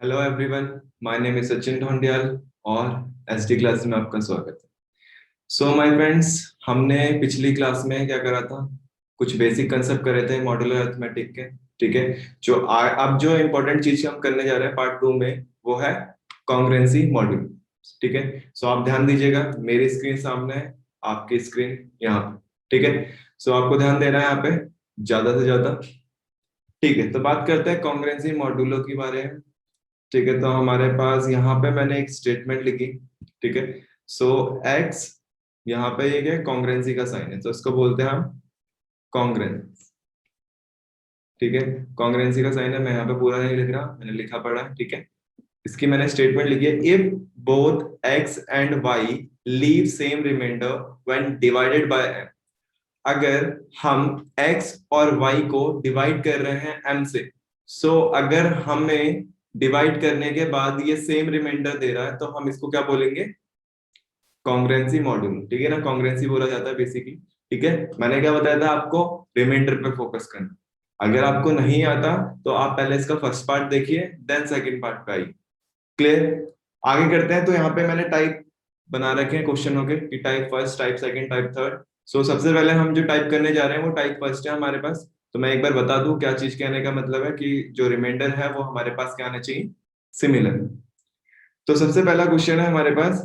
Hello everyone, my name is Sachin Dhoundiyal और SD class में आपका स्वागत है। सो माय फ्रेंड्स, हमने पिछली क्लास में क्या करा था? कुछ बेसिक कंसेप्ट करे थे मॉड्यूलर अरिथमेटिक के। ठीक है। अब जो इम्पोर्टेंट चीज हम करने जा रहे हैं पार्ट 2 में, वो है कॉन्ग्रुएंसी मॉड्यूल। ठीक है। सो आप ध्यान दीजिएगा, मेरी स्क्रीन सामने है, आपकी स्क्रीन यहाँ पे। ठीक है। सो आपको ध्यान देना है यहाँ पे ज्यादा से ज्यादा। ठीक है, तो बात करते हैं कॉन्ग्रुएंसी मॉड्यूलों के बारे में। ठीक है, तो हमारे पास यहाँ पे मैंने एक स्टेटमेंट लिखी। ठीक है। सो एक्स, यहाँ पे ये क्या कॉन्ग्रुएंसी का साइन है, तो इसको बोलते हैं हम कॉन्ग्रुएंस। ठीक है। कॉन्ग्रुएंसी का साइन है, मैं यहाँ पे पूरा नहीं लिख रहा, मैंने लिखा पड़ा है। ठीक है। इसकी मैंने स्टेटमेंट लिखी है, if both X and Y leave same remainder when divided by M. अगर हम x और y को डिवाइड कर रहे हैं m से, सो अगर हमें डिवाइड करने के बाद ये सेम रिमाइंडर दे रहा है, तो हम इसको क्या बोलेंगे? Congruency module. ठीक है ना, कॉन्ग्रुएंसी बोला जाता है बेसिकली। ठीक है। मैंने क्या बताया था आपको? रिमाइंडर पे फोकस करना। अगर आपको नहीं आता तो आप पहले इसका फर्स्ट पार्ट देखिए, देन सेकंड पार्ट पे आइए। क्लियर? आगे करते हैं। तो यहाँ पे मैंने टाइप बना रखे हैं क्वेश्चनों के कि type first, type second, type third. So सबसे पहले हम जो टाइप करने जा रहे हैं वो टाइप फर्स्ट है हमारे पास। तो मैं एक बार बता दूं क्या चीज कहने का मतलब है, कि जो रिमाइंडर है वो हमारे पास क्या आना चाहिए? सिमिलर। तो सबसे पहला क्वेश्चन है हमारे पास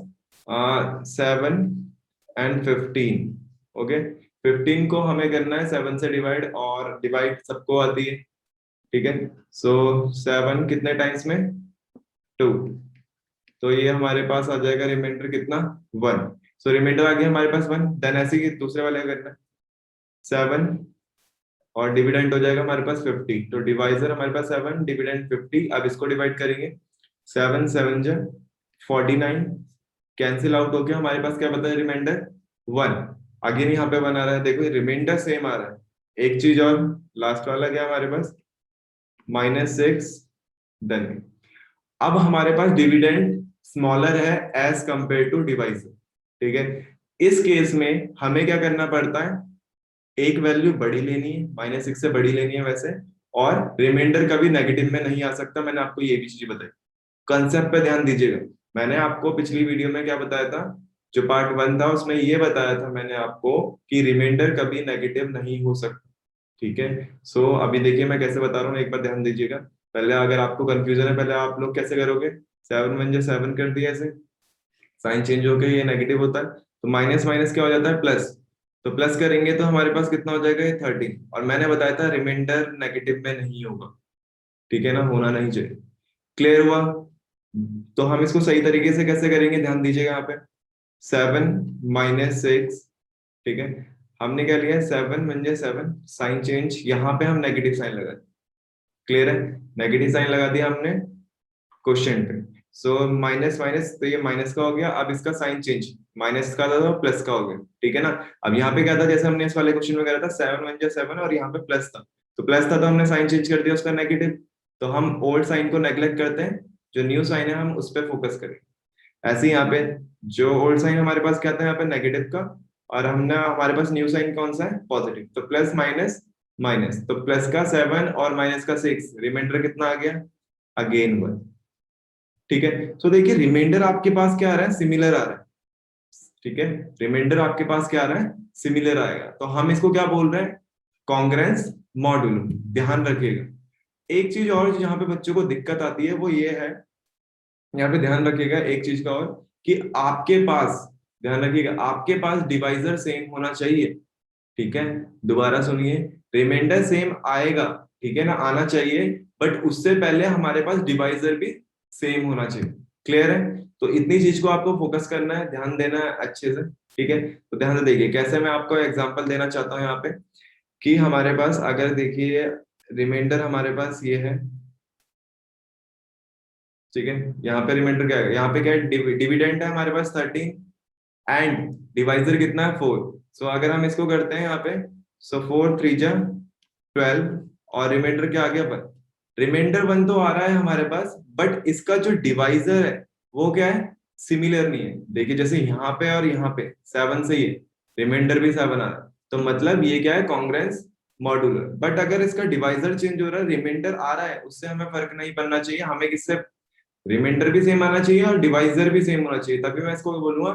7 and 15। ओके। 15 को हमें करना है 7 से डिवाइड, और डिवाइड सबको आती है। ठीक है। सो 7 कितने टाइम्स में? 2। तो ये हमारे पास आ जाएगा रिमाइंडर कितना? 1। सो रिमाइंडर आ गया हमारे पास 1। देन ऐसे ही दूसरे वाले का करना है 7, और डिविडेंड हो जाएगा हमारे पास 50। तो डिवाइजर हमारे पास 7, डिविडेंड 50। अब इसको डिवाइड करेंगे, 7 7 जा 49, कैंसिल आउट हो गया। हमारे पास क्या बता है? रिमाइंडर 1। अगेन यहाँ पे बना रहा है, देखो रिमाइंडर सेम आ रहा है। एक चीज और, लास्ट वाला क्या हमारे पास? -6। देन अब हमारे पास डिविडेंड स्मॉलर है एज कंपेयर टू डिवाइजर। ठीक है। इस केस में हमें क्या करना पड़ता है? एक वैल्यू बड़ी लेनी है, -6 से बड़ी लेनी है वैसे, और रिमाइंडर कभी नेगेटिव में नहीं आ सकता। मैंने आपको ये भी चीज बताई। कंसेप्ट पे ध्यान दीजिएगा। मैंने आपको पिछली वीडियो में क्या बताया था? जो पार्ट 1 था उसमें ये बताया था मैंने आपको कि रिमाइंडर कभी नेगेटिव नहीं हो सकता। ठीक है। सो अभी देखिए मैं कैसे बता रहा हूँ, एक बार ध्यान दीजिएगा। पहले अगर आपको कंफ्यूजन है, पहले आप लोग कैसे करोगे? 7 × 7 कर दिया, ऐसे साइन चेंज होके ये नेगेटिव होता है, तो माइनस माइनस क्या हो जाता है? प्लस। तो प्लस करेंगे तो हमारे पास कितना हो जाएगा? ये 13। और मैंने बताया था रिमाइंडर नेगेटिव में नहीं होगा। ठीक है ना, होना नहीं चाहिए। क्लियर हुआ? तो हम इसको सही तरीके से कैसे करेंगे, ध्यान दीजिएगा यहाँ पे। 7 - 6। ठीक है। हमने क्या लिया? 7 × 7, साइन चेंज, यहाँ पे हम नेगेटिव साइन लगा। क्लियर है? नेगेटिव साइन लगा दिया हमने क्वेश्चन पे। सो माइनस माइनस, तो ये माइनस का हो गया। अब इसका साइन चेंज, माइनस का था तो प्लस का हो गया। ठीक है ना। अब यहाँ पे क्या था, जैसे हमने इस वाले क्वेश्चन में करा था, 7 × 7 और यहाँ पे प्लस था। तो प्लस था तो हमने साइन चेंज कर दिया उसका नेगेटिव। तो हम ओल्ड साइन को नेग्लेक्ट करते हैं, जो न्यू साइन है हम उस पर फोकस करें। ऐसे ही यहाँ पे जो ओल्ड साइन हमारे पास क्या था यहाँ पे? नेगेटिव का। और हमने हमारे पास न्यू साइन कौन सा है? पॉजिटिव। तो प्लस माइनस माइनस, तो प्लस का 7 और माइनस का 6, रिमाइंडर कितना आ गया? अगेन 1। ठीक है। तो देखिए रिमाइंडर आपके पास क्या आ रहा है? सिमिलर आ रहा है। ठीक है। रिमाइंडर आपके पास क्या आ रहा है? सिमिलर आएगा। तो हम इसको क्या बोल रहे हैं? Congruence module. ध्यान रखिएगा। एक चीज और जहां पे बच्चों को दिक्कत आती है वो ये है, यहाँ पे ध्यान रखिएगा एक चीज का और, कि आपके पास, ध्यान रखिएगा, आपके पास डिवाइजर सेम होना चाहिए। ठीक है। दोबारा सुनिए, रिमाइंडर सेम आएगा, ठीक है ना, आना चाहिए, बट उससे पहले हमारे पास डिवाइजर भी सेम होना चाहिए। क्लियर है? तो इतनी चीज को आपको फोकस करना है, ध्यान देना है अच्छे से। ठीक है। तो ध्यान से देखिए कैसे मैं आपको एग्जांपल देना चाहता हूँ यहाँ पे, कि हमारे पास अगर देखिए रिमाइंडर हमारे पास ये है। ठीक है। यहाँ पे रिमाइंडर क्या है? यहाँ पे क्या है? डिविडेंड है हमारे पास 13, एंड डिवाइजर कितना है? 4। सो अगर हम इसको करते हैं यहाँ पे, सो 4 3 जा 12, और रिमाइंडर क्या आ गया? 1। रिमाइंडर 1 तो आ रहा है हमारे पास, बट इसका जो डिवाइजर है वो क्या है? सिमिलर नहीं है। देखिए जैसे यहाँ पे और यहाँ पे 7 से ये रिमाइंडर भी 7 आ रहा है, तो मतलब ये क्या है? Congruence modular. बट अगर इसका डिवाइजर चेंज हो रहा है, रिमाइंडर आ रहा है, उससे हमें फर्क नहीं पड़ना चाहिए। हमें किससे रिमाइंडर भी सेम आना चाहिए और डिवाइजर भी सेम होना चाहिए, तभी मैं इसको बोलूंगा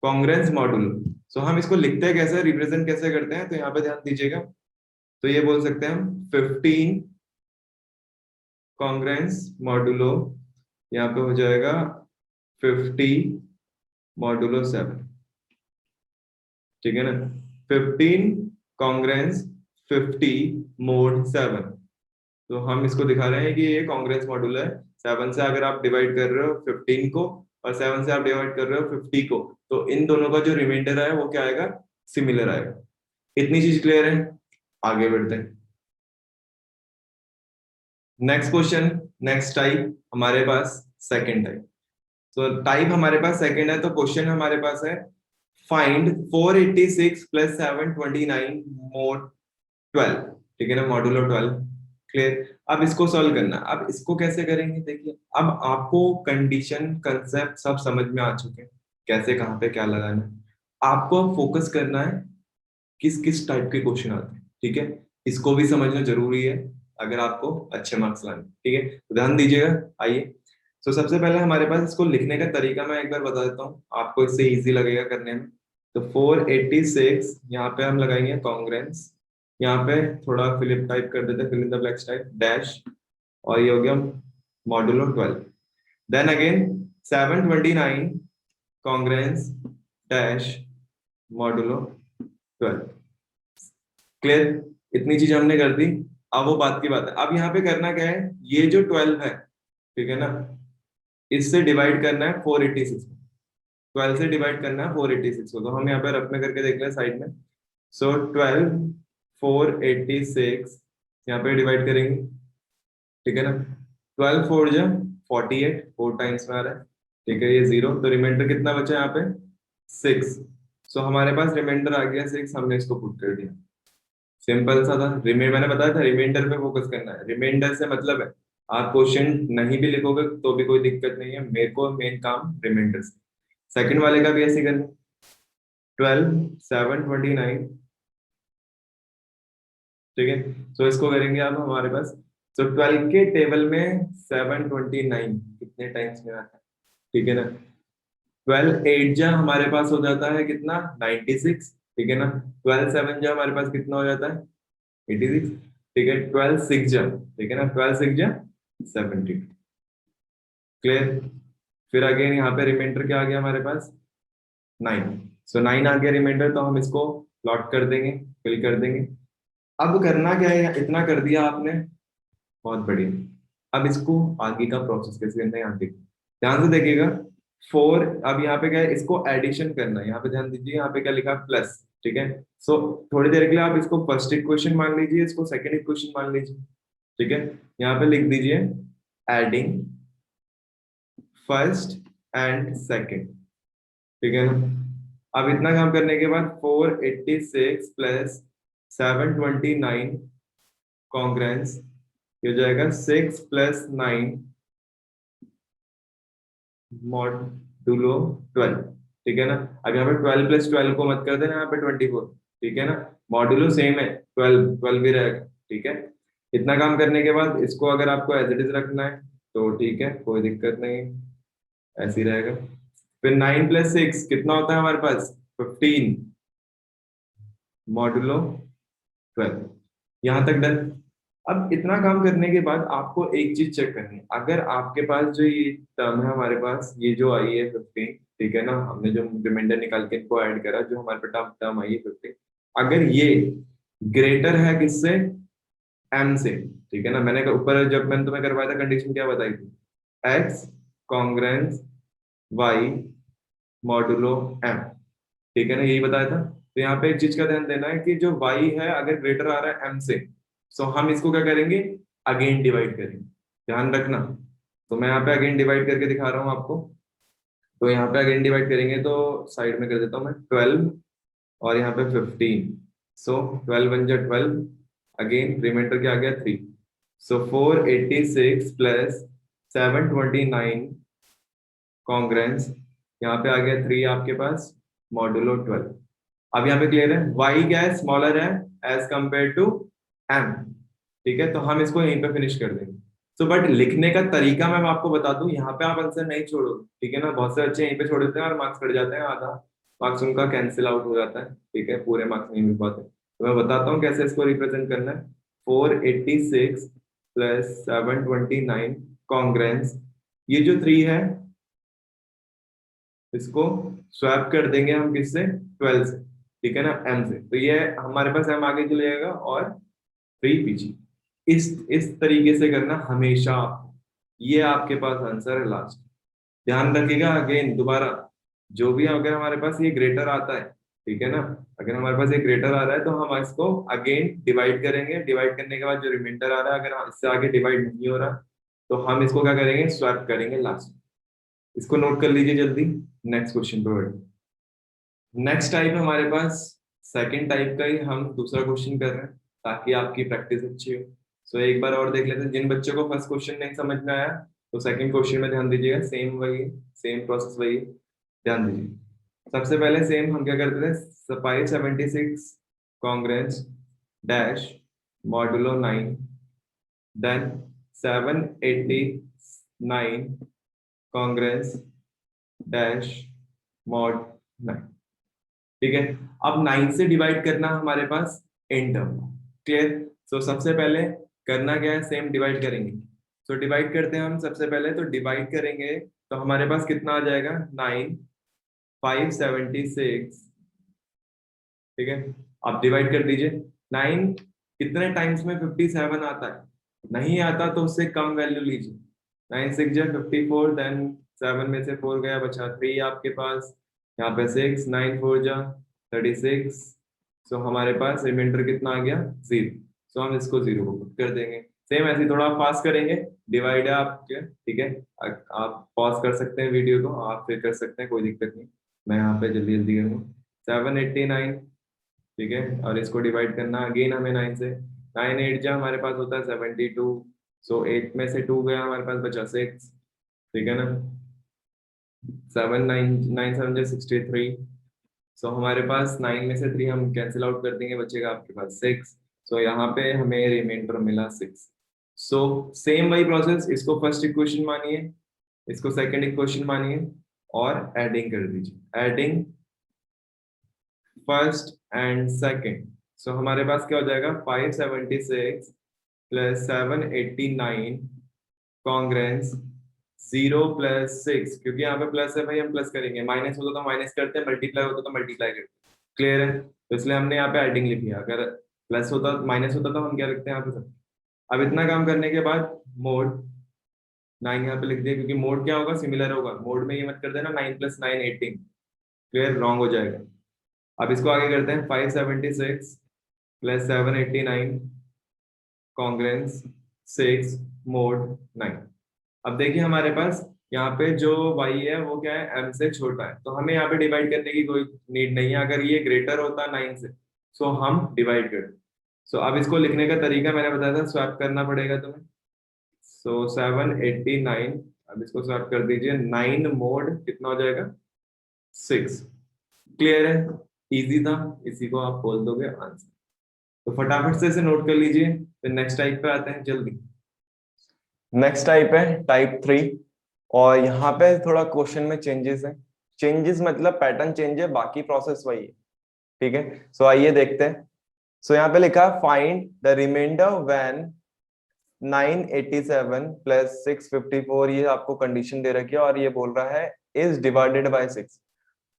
कॉन्ग्रेंस मॉडुलो। सो हम इसको लिखते हैं कैसे, रिप्रेजेंट कैसे करते हैं, तो यहाँ पे ध्यान दीजिएगा। तो ये बोल सकते हैं हम 15 कॉन्ग्रेंस मॉडुलो, यहाँ पे हो जाएगा 50 मॉडुलो 7, ठीक है ना। 15 कॉन्ग्रेंस 50 मोड 7, तो हम इसको दिखा रहे हैं कि ये कॉन्ग्रेंस मॉडुलो है। 7 से अगर आप डिवाइड कर रहे हो 15 को, और 7 से आप डिवाइड कर रहे हो 50 को, तो इन दोनों का जो रिमाइंडर है वो क्या आएगा, सिमिलर आएगा। इतनी चीज क्लियर है, आगे बढ़ते हैं। नेक्स्ट क्वेश्चन, नेक्स्ट टाइप हमारे पास सेकंड टाइप। तो टाइप हमारे पास सेकंड है, तो क्वेश्चन हमारे पास है फाइंड 486 प्लस 729 मोड 12, ठीक है ना, मॉडुलो 12। क्लियर। अब इसको सॉल्व करना। अब इसको कैसे करेंगे, देखिए अब आपको कंडीशन कंसेप्ट सब समझ में आ चुके हैं, कैसे कहाँ पे क्या लगाना है। आपको फोकस करना है किस किस टाइप के क्वेश्चन आते हैं, ठीक है। इसको भी समझना जरूरी है अगर आपको अच्छे मार्क्स लाने, ठीक है, तो ध्यान दीजिएगा। आइए, तो सबसे पहले हमारे पास इसको लिखने का तरीका मैं एक बार बता देता हूँ, आपको इससे इजी लगेगा करने में। तो 486 यहाँ पे हम लगाएंगे कॉन्ग्रेंस, यहाँ पे थोड़ा फिलिप टाइप कर देते, fill in the blanks type dash, और ये हो गया modulo 12। Then again 729 congruence dash modulo 12। Clear. इतनी चीज हमने कर दी। अब वो बात की बात है, अब यहाँ पे करना क्या है, ये जो 12 है, ठीक है ना, इससे डिवाइड करना है 486 में। 12 से डिवाइड करना है 486 को, तो हम यहाँ पे रफ में करके देख लें साइड में। सो 12 486 यहाँ पे डिवाइड करेंगे, ठीक है ना। 12 4 जा 48, 4 टाइम्स में आ रहा है, ठीक है, ये 0, तो रिमाइंडर कितना बचा यहाँ पे 6। सो हमारे पास रिमाइंडर आ गया 6, हमने इसको पुट कर दिया। सिंपल सा था। मैंने बताया था रिमाइंडर पे फोकस करना है, रिमाइंडर से मतलब है आप क्वेश्चन नहीं भी लिखोगे तो भी कोई दिक्कत नहीं है, मेरे को मेन काम रिमाइंडर से। सेकंड वाले का भी ऐसे करना, 12 729, ठीक है। सो इसको करेंगे अब हमारे पास, तो 12 के टेबल में 729 कितने टाइम्स में आता है, ठीक है ना। 12 8 जा हमारे पास हो जाता है कितना, 96, ठीक है ना। 12 7 जा हमारे पास कितना हो जाता है, 86, ठीक है। 12 6 जा, ठीक है ना, 12 6 जा 70। क्लियर। फिर अगेन यहाँ पे रिमाइंडर क्या आ गया हमारे पास, 9। सो 9 आ गया रिमाइंडर, तो हम इसको प्लॉट कर देंगे, फिल कर देंगे। अब करना क्या है, इतना कर दिया आपने, बहुत बढ़िया। अब इसको आगे का प्रोसेस कैसे करना है, यहाँ देखिए, ध्यान से देखिएगा। 4, अब यहाँ पे क्या है, इसको एडिशन करना है, यहाँ पे ध्यान दीजिए, यहाँ पे क्या लिखा है प्लस, ठीक है। सो थोड़ी देर के लिए आप इसको फर्स्ट इक्वेशन मान लीजिए, इसको सेकंड इक्वेशन मान लीजिए, ठीक है। यहाँ पे लिख दीजिए एडिंग फर्स्ट एंड सेकंड, ठीक है ना। अब इतना काम करने के बाद 486 प्लस 729 कॉन्ग्रेंस, ये हो जाएगा 6 प्लस 9 मॉडुलो 12, ठीक है ना। अब यहाँ पे 12 प्लस 12 को मत कर देना, यहाँ पे 24, ठीक है ना। मॉडुलो सेम है, 12 12 भी रहेगा, ठीक है। इतना काम करने के बाद इसको अगर आपको एज इट इज रखना है तो ठीक है, कोई दिक्कत नहीं, ऐसे ही रहेगा। फिर 9 प्लस 6 कितना होता है हमारे पास, 15 मॉडुलो 12। यहाँ तक डन। अब इतना काम करने के बाद आपको एक चीज चेक करनी है, अगर आपके पास जो ये टर्म है हमारे पास, ये जो आई है 15, ठीक है ना, हमने जो रिमाइंडर निकाल के इनको ऐड करा, जो हमारे पास टर्म आई है 15, अगर ये ग्रेटर है किससे, m से, ठीक है ना। मैंने ऊपर जब मैंने तुम्हें करवाया था कंडीशन क्या बताई थी, x congruence y modulo m, ठीक है ना, यही बताया था। तो यहाँ पे एक चीज का ध्यान देना है कि जो y है अगर ग्रेटर आ रहा है m से, सो हम इसको क्या करेंगे, अगेन डिवाइड करेंगे, ध्यान रखना। तो मैं यहाँ पे अगेन डिवाइड करके दिखा रहा हूँ आपको। तो यहाँ पे अगेन डिवाइड करेंगे तो साइड में कर देता हूँ मैं 12, और यहाँ पे 15। सो 12 बन जा 12, अगेन रिमाइंडर क्या आ गया 3। सो 486 प्लस 729 कॉन्ग्रेंस, यहाँ पे आ गया 3 आपके पास मॉडुलो 12। अब यहाँ पे क्लियर है, y क्या है, स्मॉलर है एज कंपेयर टू m, ठीक है। तो हम इसको यहीं पे फिनिश कर देंगे, सो बट लिखने का तरीका मैं आपको बता दूं, यहाँ पे आप आंसर नहीं छोड़ो, ठीक है ना। बहुत से बच्चे यहीं पे छोड़ देते हैं और मार्क्स कट जाते हैं, आधा मार्क्स उनका कैंसिल आउट हो जाता है, ठीक है, पूरे मार्क्स नहीं मिल पाते। तो मैं बताता हूँ कैसे इसको रिप्रेजेंट करना है। 486 प्लस 729 कॉन्ग्रेंस, ये जो 3 है इसको स्वैप कर देंगे हम किससे, 12 से, ठीक है ना, m से। तो ये हमारे पास m आगे चले जाएगा और 3 पीछे। इस तरीके से करना हमेशा। ये आपके पास आंसर है लास्ट। ध्यान रखिएगा, अगेन दोबारा, जो भी अगर हमारे पास ये ग्रेटर आता है, ठीक है ना, अगर हमारे पास ये ग्रेटर आ रहा है तो हम इसको अगेन डिवाइड करेंगे। डिवाइड करने के बाद जो रिमाइंडर आ रहा है, अगर इससे आगे डिवाइड नहीं हो रहा तो हम इसको क्या करेंगे, स्वैप करेंगे लास्ट। इसको नोट कर लीजिए जल्दी। नेक्स्ट क्वेश्चन पे बढ़े। नेक्स्ट टाइप हमारे पास सेकंड टाइप का ही हम दूसरा क्वेश्चन कर रहे हैं ताकि आपकी प्रैक्टिस अच्छी हो। सो एक बार और देख लेते हैं। जिन बच्चों को फर्स्ट क्वेश्चन नहीं समझ में आया तो सेकंड क्वेश्चन में ध्यान दीजिएगा, सेम वही, सेम प्रोसेस वही, ध्यान दीजिए। सबसे पहले सेम हम क्या करते थे, 576 congruence dash modulo 9, then 789 congruence dash mod 9, ठीक है। अब 9 से डिवाइड करना हमारे पास एन टर्म, क्लियर। सो सबसे पहले करना क्या है, सेम डिवाइड करेंगे। सो डिवाइड करते हैं हम सबसे पहले, तो डिवाइड करेंगे तो हमारे पास कितना आ जाएगा, 9 576, ठीक है। आप डिवाइड कर दीजिए। 9 कितने टाइम्स में 57 आता है, नहीं आता तो उससे कम वैल्यू लीजिए। 9 6 जा 54, देन 7 में से 4 गया, बचा 3 आपके पास। यहाँ पे 6, 9 4 जा 36। सो हमारे पास रिमाइंडर कितना आ गया, 0। सो हम इसको 0 को पुट कर देंगे। सेम ऐसे ही थोड़ा पास करेंगे, डिवाइड है आपके, ठीक है। आप पॉज कर सकते हैं वीडियो को, आप फिर कर सकते हैं, कोई दिक्कत नहीं। मैं यहाँ पे जल्दी जल्दी करूँगा। 789, ठीक है, और इसको डिवाइड करना अगेन हमें 9 से। 9 8 जा हमारे पास होता है 72। सो 8 में से 2 गया, हमारे पास बचा 6, ठीक है ना। 7 9 9 7 जा 63। सो हमारे पास 9 में से 3 हम कैंसिल आउट कर देंगे, बचेगा आपके पास 6। सो यहाँ पे हमें रिमाइंडर मिला 6। सो सेम वही प्रोसेस, इसको फर्स्ट इक्वेशन मानिए, इसको सेकंड इक्वेशन मानिए और एडिंग कर दीजिए। एडिंग फर्स्ट एंड सेकंड, सो हमारे पास क्या हो जाएगा, 576 प्लस 789 कॉन्ग्रेंस 0 प्लस 6, क्योंकि यहाँ पे प्लस है भाई, हम प्लस करेंगे। माइनस होता तो माइनस करते हैं, मल्टीप्लाई होता तो मल्टीप्लाई करते हैं, क्लियर है। तो इसलिए हमने यहाँ पे एडिंग लिखी है। अगर प्लस होता माइनस होता तो हम क्या लिखते हैं यहाँ पे सब। अब इतना काम करने के बाद मोड 9 यहाँ पे लिख दिया, क्योंकि मोड क्या होगा, सिमिलर होगा। मोड में ये मत कर देना 9 प्लस 9 18, क्लियर, रॉन्ग हो जाएगा। अब इसको आगे करते हैं, 576 प्लस 789 कॉन्ग्रेंस 6 मोड 9। अब देखिए हमारे पास यहाँ पे जो y है वो क्या है, m से छोटा है, तो हमें यहाँ पे डिवाइड करने की कोई नीड नहीं है। अगर ये ग्रेटर होता 9 से, सो हम डिवाइड कर। सो अब इसको लिखने का तरीका मैंने बताया था, स्वैप करना पड़ेगा तुम्हें। सो 789, अब इसको स्वैप कर दीजिए, 9 मोड कितना हो जाएगा, 6, क्लियर है, इजी था, इसी को आप बोल दोगे आंसर। तो फटाफट से इसे नोट कर लीजिए, फिर नेक्स्ट टाइप पे आते हैं जल्दी। नेक्स्ट टाइप है टाइप 3, और यहाँ पे थोड़ा क्वेश्चन में चेंजेस है। चेंजेस मतलब पैटर्न चेंज है, बाकी प्रोसेस वही है, ठीक है। सो आइए देखते हैं। सो यहाँ पे लिखा है find the remainder when 987 plus 654, ये आपको कंडीशन दे रखी है और ये बोल रहा है इज डिवाइडेड बाय 6।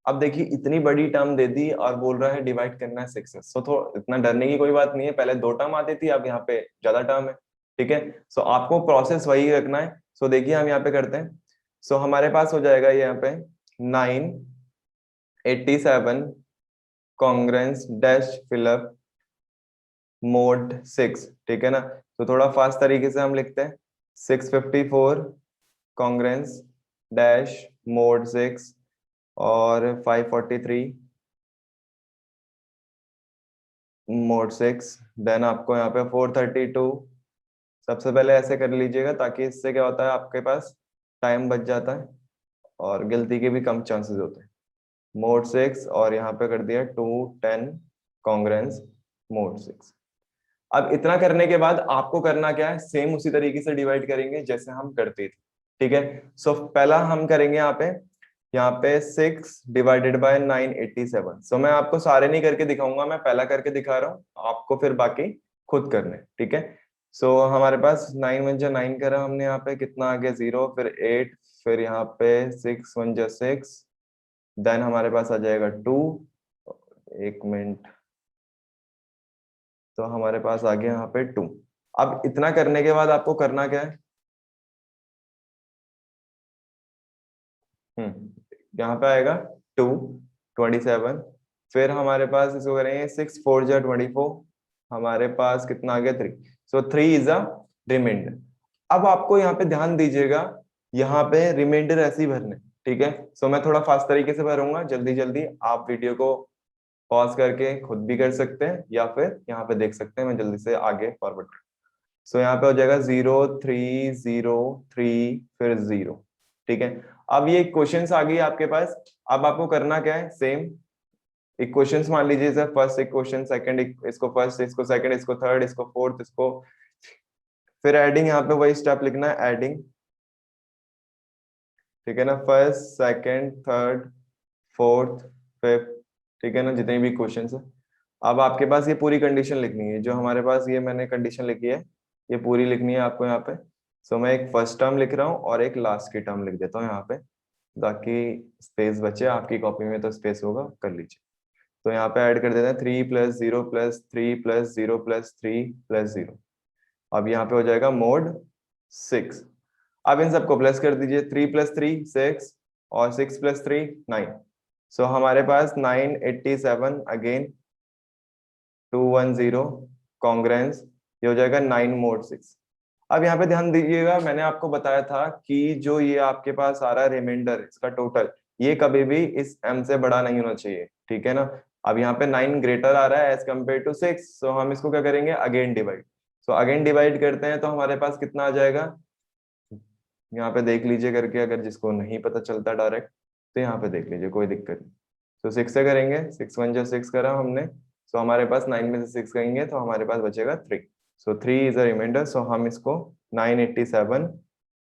अब देखिए इतनी बड़ी टर्म दे दी और बोल रहा है डिवाइड करना है 6 से। सो तो इतना डरने की कोई बात नहीं है, पहले 2 टर्म आती थी, अब यहाँ पे ज्यादा टर्म है, ठीक है। सो आपको प्रोसेस वही रखना है। सो देखिए हम यहाँ पे करते हैं। सो हमारे पास हो जाएगा यहाँ पे 987 कॉन्ग्रेंस डैश फिलअप मोड 6, ठीक है ना। तो थोड़ा फास्ट तरीके से हम लिखते हैं, 654 कॉन्ग्रेंस डैश मोड 6 और 543 मोड 6, देन आपको यहाँ पे 432। सबसे पहले ऐसे कर लीजिएगा ताकि इससे क्या होता है, आपके पास टाइम बच जाता है और गलती के भी कम चांसेस होते हैं। मोड 6 और यहाँ पे कर दिया 210 कॉन्ग्रेंस मोड 6। अब इतना करने के बाद आपको करना क्या है, सेम उसी तरीके से डिवाइड करेंगे जैसे हम करते थे, ठीक है। सो पहला हम करेंगे यहाँ पे 6 डिवाइडेड बाय 987। सो मैं आपको सारे नहीं करके दिखाऊंगा, मैं पहला करके दिखा रहा हूँ, आपको फिर बाकी खुद करने, ठीक है। सो हमारे पास 9 1 जा 9 करा हमने, यहाँ पे कितना आ गया 0, फिर 8, फिर यहाँ पे 6 1 जा 6, देन हमारे पास आ जाएगा 2, 1 मिनट, तो हमारे पास आ गया यहाँ पे 2। अब इतना करने के बाद आपको करना क्या है, यहाँ पे आएगा 2 27, फिर हमारे पास इसको करेंगे 6 4 जा 24, हमारे पास कितना आ गया 3, सो 3 इज अ रिमाइंडर। अब आपको यहाँ पे ध्यान दीजिएगा, यहाँ पे रिमाइंडर ऐसे ही भरने, ठीक है। सो मैं थोड़ा फास्ट तरीके से भरूंगा, जल्दी जल्दी आप वीडियो को पॉज करके खुद भी कर सकते हैं या फिर यहाँ पे देख सकते हैं, मैं जल्दी से आगे फॉरवर्ड। सो यहाँ पे हो जाएगा 0 3 0 3 फिर 0, ठीक है। अब ये क्वेश्चंस आ गई आपके पास। अब आपको करना क्या है, सेम इक्वेशंस मान लीजिए सर, फर्स्ट इक्वेशन, सेकंड इसको फर्स्ट, इसको सेकंड, इसको थर्ड, इसको फोर्थ, इसको फिर एडिंग, यहाँ पे वही स्टेप लिखना है एडिंग, ठीक है ना, first second third fourth fifth, ठीक है ना, जितने भी क्वेश्चंस है। अब आपके पास ये पूरी कंडीशन लिखनी है, जो हमारे पास ये मैंने कंडीशन लिखी है ये पूरी लिखनी है आपको यहाँ पे। सो मैं एक फर्स्ट टर्म लिख रहा हूँ और एक लास्ट की टर्म लिख देता हूँ यहाँ पे, ताकि स्पेस बचे, आपकी कॉपी में तो स्पेस होगा, कर लीजिए। तो यहाँ पे ऐड कर देते हैं 3 + 0 + 3 + 0 + 3 अब यहाँ पे हो जाएगा मोड 6। अब इन सबको प्लस कर दीजिए, 3 + 3 6 और 6 + 3 9। सो हमारे पास 987 अगेन 210 कॉन्ग्रेंस, ये हो जाएगा 9 मोड 6। अब यहाँ पे ध्यान दीजिएगा, मैंने आपको बताया था कि जो ये आपके पास आ रहा है रिमाइंडर, इसका टोटल, ये कभी भी इस m से बड़ा नहीं होना चाहिए, ठीक है ना। अब यहाँ पे 9 ग्रेटर आ रहा है एज कम्पेयर टू 6, सो हम इसको क्या करेंगे, again divide. So again divide करते हैं तो हमारे पास कितना आ जाएगा, यहाँ पे देख लीजिए करके, अगर जिसको नहीं पता चलता डायरेक्ट तो यहाँ पे देख लीजिए, कोई दिक्कत नहीं। तो 6 से करेंगे, 6 1 + 6 करा हमने, सो हमारे पास 9 में से 6 करेंगे तो हमारे पास बचेगा 3। सो 3 इज अ रिमाइंडर, सो हम इसको 987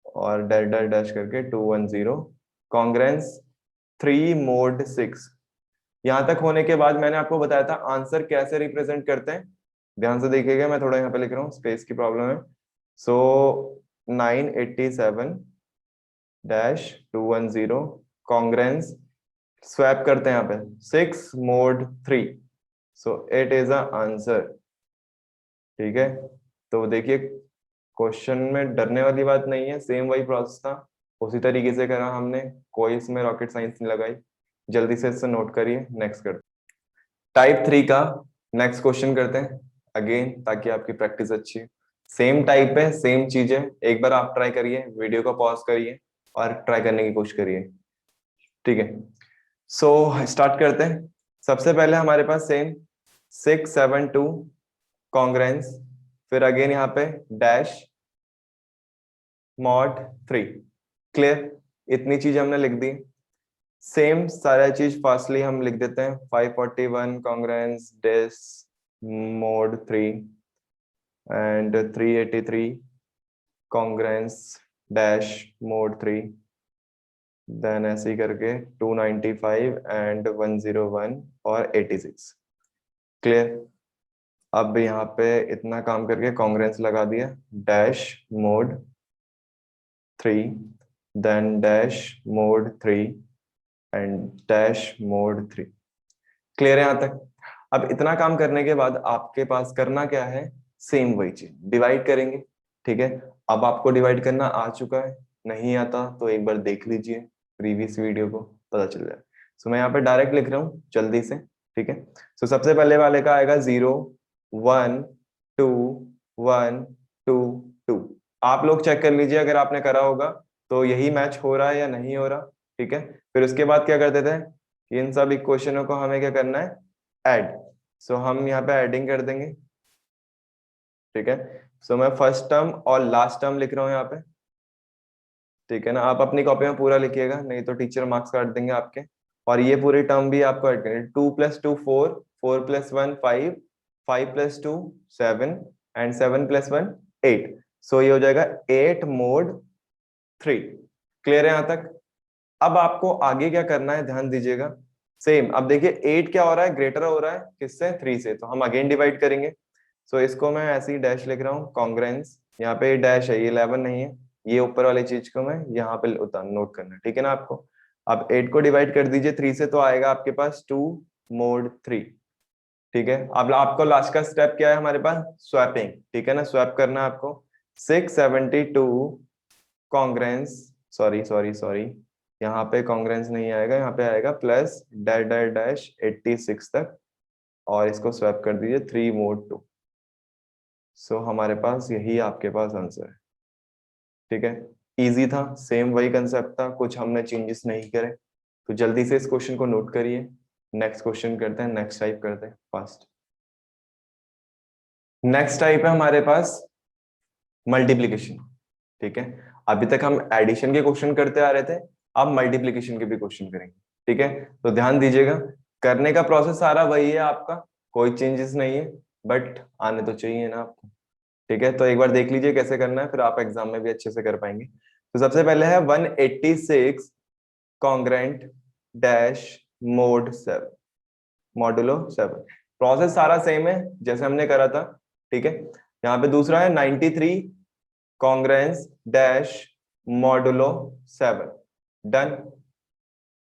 और डैश डैश डैश करके 210 कॉन्ग्रेंस 3 मोड 6। यहाँ तक होने के बाद मैंने आपको बताया था आंसर कैसे रिप्रेजेंट करते हैं, ध्यान से देखिएगा, मैं थोड़ा यहाँ पे लिख रहा हूँ, स्पेस की प्रॉब्लम है। सो 987 डैश 210 कॉन्ग्रेंस, स्वैप करते हैं यहाँ पे 6 mode 3, so it is a answer, ठीक है। तो देखिए क्वेश्चन में डरने वाली बात नहीं है, सेम वही प्रोसेस था, उसी तरीके से करा हमने, कोई इसमें रॉकेट साइंस नहीं लगाई। जल्दी से इससे नोट करिए, नेक्स्ट करते टाइप 3 का नेक्स्ट क्वेश्चन करते हैं अगेन, ताकि आपकी प्रैक्टिस अच्छी है। सेम टाइप है, सेम चीज है, एक बार आप ट्राई करिए, वीडियो को पॉज करिए और ट्राई करने की कोशिश करिए, ठीक है। सो स्टार्ट करते हैं। सबसे पहले हमारे पास सेम 6 7 2 कॉन्ग्रेंस, फिर अगेन यहाँ पे डैश मॉड 3, क्लियर, इतनी चीज हमने लिख दी। सेम सारा चीज फास्टली हम लिख देते हैं, 541 congruence dash mod 3 and 383 congruence dash mod 3, then ऐसे ही करके 295 एंड 101 और 86, क्लियर। अब यहाँ पे इतना काम करके कॉन्ग्रेंस लगा दिया, dash mod 3 then dash mod 3 and dash mod 3, clear है यहाँ तक। अब इतना काम करने के बाद आपके पास करना क्या है, सेम वही चीज डिवाइड करेंगे, ठीक है। अब आपको डिवाइड करना आ चुका है, नहीं आता तो एक बार देख लीजिए प्रीवियस वीडियो को, पता चल जाए। सो मैं यहाँ पे डायरेक्ट लिख रहा हूँ जल्दी से, ठीक है। सो सबसे पहले वाले का आएगा 0 1 2 1 2 2। आप लोग चेक कर लीजिए अगर आपने करा होगा तो यही मैच हो रहा है या नहीं हो रहा, ठीक है। फिर उसके बाद क्या करते थे, इन सब इक्वेशनों को हमें क्या करना है, ऐड। सो हम यहाँ पे एडिंग कर देंगे, ठीक है। सो मैं फर्स्ट टर्म और लास्ट टर्म लिख रहा हूँ यहाँ पे, ठीक है ना। आप अपनी कॉपी में पूरा लिखिएगा, नहीं तो टीचर मार्क्स काट देंगे आपके। और ये पूरी टर्म भी आपको ऐड करनी है, 2 + 2 4 4 + 1 5 5 + 2 7 एंड 7 + 1 8, सो ये हो जाएगा 8 mod 3। क्लियर है यहां तक? अब आपको आगे क्या करना है ध्यान दीजिएगा। सेम, अब देखिए 8 क्या हो रहा है, ग्रेटर हो रहा है किससे, 3 से, तो हम अगेन डिवाइड करेंगे। सो इसको मैं ऐसे ही डैश लिख रहा हूँ, कॉन्ग्रेंस, यहाँ पे डैश है, ये 11 नहीं है, ये ऊपर वाली चीज को मैं यहाँ पे उतार नोट करना है, ठीक है ना आपको। अब 8 को डिवाइड कर दीजिए 3 से, तो आएगा आपके पास 2 mod 3, ठीक है। अब आपको लास्ट का स्टेप क्या है हमारे पास, स्वैपिंग, ठीक है ना, स्वैप करना है आपको। 672 कॉन्ग्रेंस, सॉरी सॉरी सॉरी, यहाँ पे कॉन्ग्रेंस नहीं आएगा, यहाँ पे आएगा प्लस डैश डैश डैश 86 तक, और इसको स्वैप कर दीजिए 3 mod 2। सो हमारे पास यही आपके पास आंसर है, ठीक है। इजी था, सेम वही कंसेप्ट था, कुछ हमने चेंजेस नहीं करे। तो जल्दी से इस क्वेश्चन को नोट करिए, नेक्स्ट क्वेश्चन करते हैं, नेक्स्ट टाइप करते हैं फास्ट। नेक्स्ट टाइप है हमारे पास मल्टीप्लीकेशन, ठीक है। अभी तक हम एडिशन के क्वेश्चन करते आ रहे थे, अब मल्टीप्लीकेशन के भी क्वेश्चन करेंगे, ठीक है। तो ध्यान दीजिएगा, करने का प्रोसेस सारा वही है आपका, कोई चेंजेस नहीं है, बट आने तो चाहिए ना आपको, ठीक है। तो एक बार देख लीजिए कैसे करना है, फिर आप एग्जाम में भी अच्छे से कर पाएंगे। तो सबसे पहले है 186 congruent dash mode 7 modulo 7। Process सारा सेम है जैसे हमने करा था, ठीक है। यहाँ पे दूसरा है 93 कॉन्ग्रेंस डैश मॉडुलो 7, डन।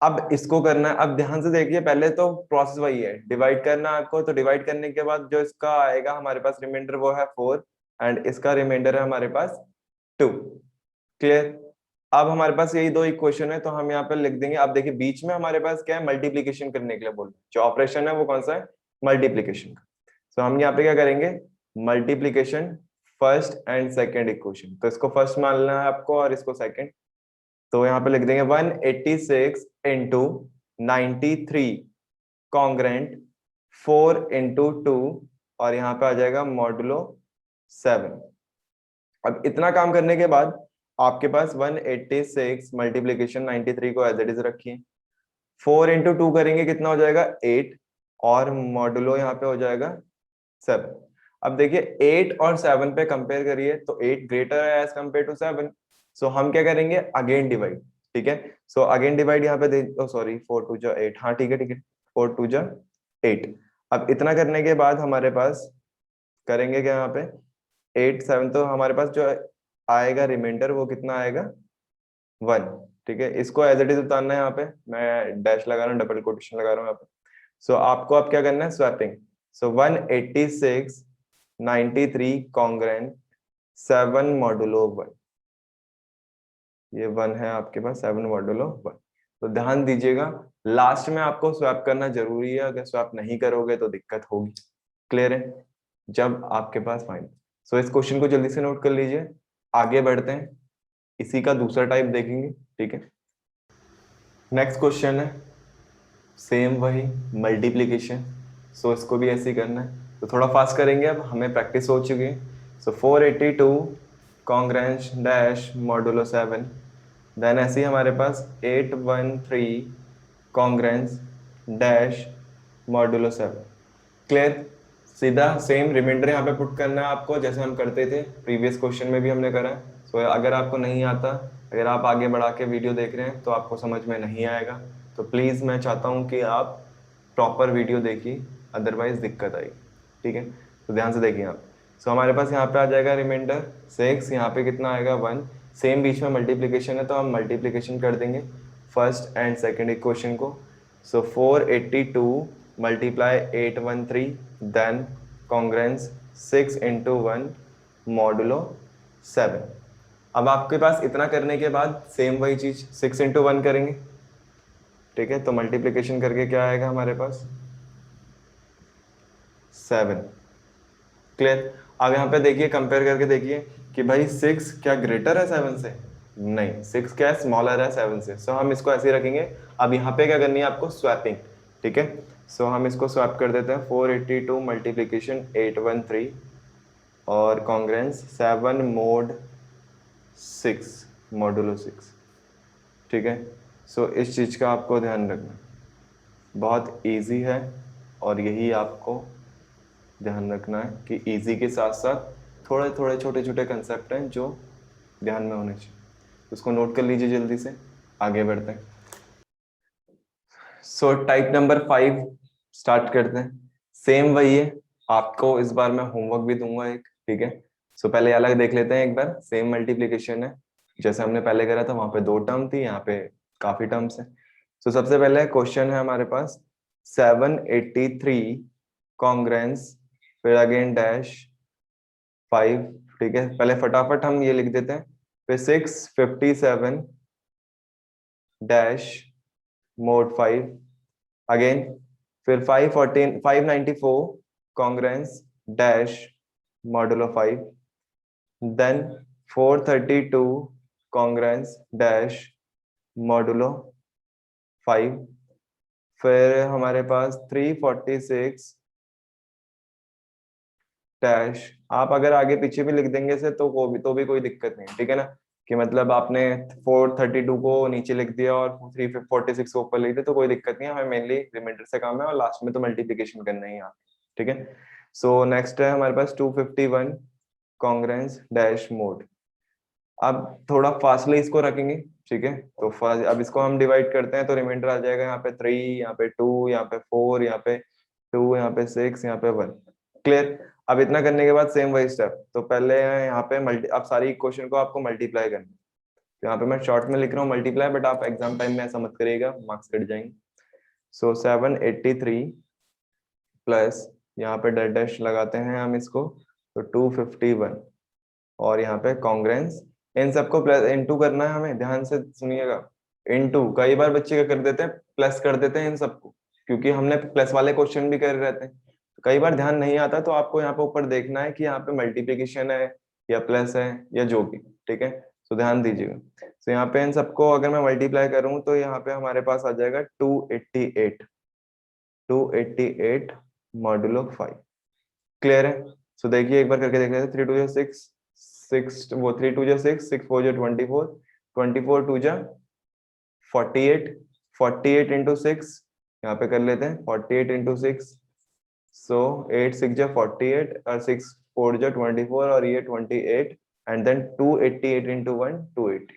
अब इसको करना है, अब ध्यान से देखिए, पहले तो प्रोसेस वही है, डिवाइड करना है आपको, तो डिवाइड करने के बाद जो इसका आएगा हमारे पास रिमाइंडर वो है 4, एंड इसका रिमाइंडर है हमारे पास 2। क्लियर? अब हमारे पास यही दो इक्वेशन है, तो हम यहाँ पे लिख देंगे। अब देखिए बीच में हमारे पास क्या है, मल्टीप्लीकेशन करने के लिए बोल, जो ऑपरेशन है वो कौन सा है, मल्टीप्लीकेशन का। तो हम यहाँ पे क्या करेंगे, multiplication first and second equation, तो इसको फर्स्ट मानना है आपको और इसको सेकेंड। तो यहाँ पे लिख देंगे 186 इंटू 93 कॉन्ग्रेंट 4 इंटू 2, और यहाँ पे आ जाएगा मॉडुलो 7। अब इतना काम करने के बाद आपके पास 186 मल्टीप्लीकेशन 93 को एज इट इज रखिए, 4 इंटू 2 करेंगे कितना हो जाएगा 8, और मॉडुलो यहाँ पे हो जाएगा 7। अब देखिए 8 और 7 पे कंपेयर करिए, तो 8 ग्रेटर है एज कंपेयर टू 7, सो हम क्या करेंगे, अगेन डिवाइड, ठीक है। सो अगेन डिवाइड यहाँ पे दे, सॉरी 4 2 जा 8, हाँ ठीक है ठीक है, 4 2 जा 8। अब इतना करने के बाद हमारे पास करेंगे क्या, यहाँ पे 8 7, तो हमारे पास जो आएगा रिमाइंडर वो कितना आएगा 1, ठीक है। इसको एज इट इज उतारना है, यहाँ पे मैं डैश लगा रहा हूँ, डबल कोटेशन लगा रहा हूँ यहाँ पे। सो आपको अब क्या करना है, स्वैपिंग। सो 186 93 कॉन्ग्रेंट 7 मॉडुलो 1, ये 1 है आपके पास, 7 मॉडुलो 1। तो ध्यान दीजिएगा, लास्ट में आपको स्वैप करना जरूरी है, अगर स्वैप नहीं करोगे तो दिक्कत होगी। क्लियर है? जब आपके पास फाइनल। सो इस क्वेश्चन को जल्दी से नोट कर लीजिए, आगे बढ़ते हैं, इसी का दूसरा टाइप देखेंगे, ठीक है। नेक्स्ट क्वेश्चन है सेम वही मल्टीप्लीकेशन, सो इसको भी ऐसे ही करना है, तो थोड़ा फास्ट करेंगे, अब हमें प्रैक्टिस हो चुकी है। सो 482 कॉन्ग्रेंस डैश मॉडुलो 7, देन ऐसे ही हमारे पास 813 कॉन्ग्रेंस डैश मॉडुलो 7। क्लियर? सीधा सेम रिमाइंडर यहाँ पे पुट करना है आपको, जैसे हम करते थे प्रीवियस क्वेश्चन में भी हमने करा है। सो अगर आपको नहीं आता, अगर आप आगे बढ़ा के वीडियो देख रहे हैं तो आपको समझ में नहीं आएगा, तो प्लीज़ मैं चाहता हूँ कि आप प्रॉपर वीडियो देखिए, अदरवाइज दिक्कत आएगी, ठीक है। तो ध्यान से देखिए आप। सो हमारे पास यहाँ पे आ जाएगा रिमाइंडर 6, यहाँ पे कितना आएगा 1, सेम बीच में मल्टीप्लीकेशन है तो हम मल्टीप्लीकेशन कर देंगे फर्स्ट एंड सेकेंड इक्वेशन को। So 482 multiply 813, then congruence 6 into 1 modulo 7। अब आपके पास इतना करने के बाद सेम वही चीज 6 इंटू 1 करेंगे, ठीक है। तो मल्टीप्लीकेशन करके क्या आएगा हमारे पास 7। क्लियर? अब यहाँ पे देखिए, कंपेयर करके देखिए कि भाई 6 क्या ग्रेटर है 7 से, नहीं, 6 क्या है, स्मॉलर है 7 से। सो हम इसको ऐसे ही रखेंगे। अब यहाँ पे क्या करनी है आपको, स्वैपिंग, ठीक है। सो हम इसको स्वैप कर देते हैं, 482 मल्टीप्लीकेशन 813 और कॉन्ग्रेंस 7 मोड 6 मॉडुलो 6, ठीक है। सो इस चीज़ का आपको ध्यान रखना, बहुत इजी है, और यही आपको ध्यान रखना है कि इजी के साथ साथ थोड़े थोड़े छोटे छोटे कंसेप्ट हैं जो ध्यान में होने चाहिए, उसको नोट कर लीजिए, जल्दी से आगे बढ़ते हैं। सो टाइप नंबर 5 स्टार्ट करते हैं। सेम वही है, आपको इस बार मैं होमवर्क भी दूंगा एक, ठीक है। सो पहले अलग देख लेते हैं एक बार। सेम मल्टीप्लिकेशन है, जैसे हमने पहले करा था, वहां पे 2 टर्म थी, यहाँ पे काफी टर्म्स है। सो सबसे पहले क्वेश्चन है हमारे पास 783 कॉन्ग्रेंस, फिर अगेन डैश 5, ठीक है। पहले फटाफट हम ये लिख देते हैं, फिर 657 डैश मोड 5, अगेन फिर 514 594 congruence dash modulo 5, then 432 congruence dash modulo 5, फिर हमारे पास 346 डैश, आप अगर आगे पीछे भी लिख देंगे से तो भी कोई दिक्कत नहीं, ठीक है ना। कि मतलब आपने 432 को नीचे लिख दिया और 346 को ऊपर लिख दिया तो कोई दिक्कत नहीं है, हमें मेनली रिमाइंडर से काम है और लास्ट में तो मल्टीप्लिकेशन करना ही है यहाँ, ठीक है। सो नेक्स्ट है हमारे पास 251 कॉन्ग्रेंस डैश मोड। अब थोड़ा फास्टली इसको रखेंगे, ठीक है। तो अब इसको हम डिवाइड करते हैं तो रिमाइंडर आ जाएगा यहाँ पे 3, यहाँ पे 2, यहाँ पे 4, यहाँ पे 2, यहाँ पे 6, यहाँ पे 1। क्लियर। अब इतना करने के बाद सेम वही स्टेप, तो पहले यहाँ पे मल्टी, अब सारी क्वेश्चन को आपको मल्टीप्लाई करना है। तो यहाँ पे मैं शॉर्ट में लिख रहा हूँ मल्टीप्लाई, बट आप एग्जाम टाइम में ऐसा मत करिएगा, मार्क्स कट जाएंगे। सो 783 प्लस यहाँ पे डैश डैश लगाते हैं हम इसको, तो 251, और यहाँ पे कॉन्ग्रेंस, इन सबको प्लस इनटू करना है हमें, ध्यान से सुनिएगा। इनटू, कई बार बच्चे क्या कर देते हैं, प्लस कर देते हैं इन सबको, क्योंकि हमने प्लस वाले क्वेश्चन भी कर रहते हैं, तो कई बार ध्यान नहीं आता, तो आपको यहाँ पे ऊपर देखना है कि यहाँ पे मल्टीप्लीकेशन है या प्लस है या जो भी, ठीक है। तो ध्यान दीजिएगा। तो यहाँ पे इन सबको अगर मैं मल्टीप्लाई करूं तो यहाँ पे हमारे पास आ जाएगा 288, 288 मॉडुलो 5। क्लियर है। सो देखिए एक बार करके देख लेते हैं। 3 2 जा 6, 6 वो 3 2 जा 6, 6 4 जा 24, 24 2 जा 48, 48 इंटू 6 यहाँ पे कर लेते हैं, 48 इंटू 6, सो 8 6 जा 48 और 6 4 जा 24 और ये 28, एंड देन 288 इंटू 1 280।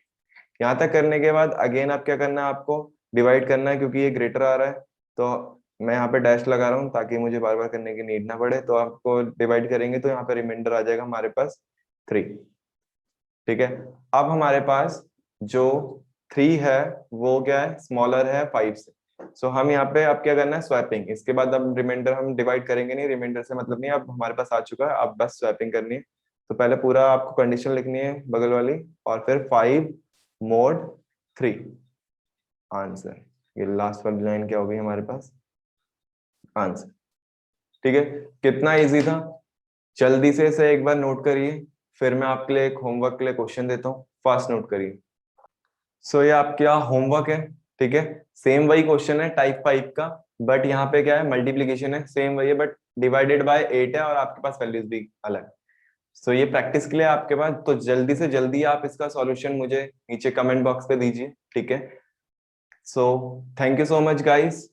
यहाँ तक करने के बाद अगेन आप क्या करना है, आपको डिवाइड करना है, क्योंकि ये ग्रेटर आ रहा है तो मैं यहाँ पे डैश लगा रहा हूँ ताकि मुझे बार बार करने की नीड ना पड़े। तो आपको डिवाइड करेंगे तो यहाँ पे रिमाइंडर आ जाएगा हमारे पास 3, ठीक है। अब हमारे पास जो 3 है वो क्या है, स्मॉलर है 5 से। सो हम यहाँ पे अब क्या करना है, स्वैपिंग। इसके बाद अब रिमाइंडर हम डिवाइड करेंगे नहीं, रिमाइंडर से मतलब नहीं, अब हमारे पास आ चुका है, अब बस स्वैपिंग करनी है। तो पहले पूरा आपको कंडीशन लिखनी है बगल वाली, और फिर 5 मोड 3 आंसर। ये लास्ट वाली लाइन क्या होगी हमारे पास, आंसर, ठीक है। कितना इजी था, जल्दी से इसे एक बार नोट करिए, फिर मैं आपके लिए एक होमवर्क के लिए क्वेश्चन देता हूँ, फास्ट नोट करिए। सो ये आपका होमवर्क है, ठीक है। सेम वही क्वेश्चन है टाइप 5 का, बट यहाँ पे क्या है, मल्टीप्लीकेशन है, सेम वही है, बट डिवाइडेड बाय 8 है और आपके पास वैल्यूज भी अलग। सो ये प्रैक्टिस के लिए आपके पास, तो जल्दी से जल्दी आप इसका सॉल्यूशन मुझे नीचे कमेंट बॉक्स पे दीजिए, ठीक है। So thank you so much guys.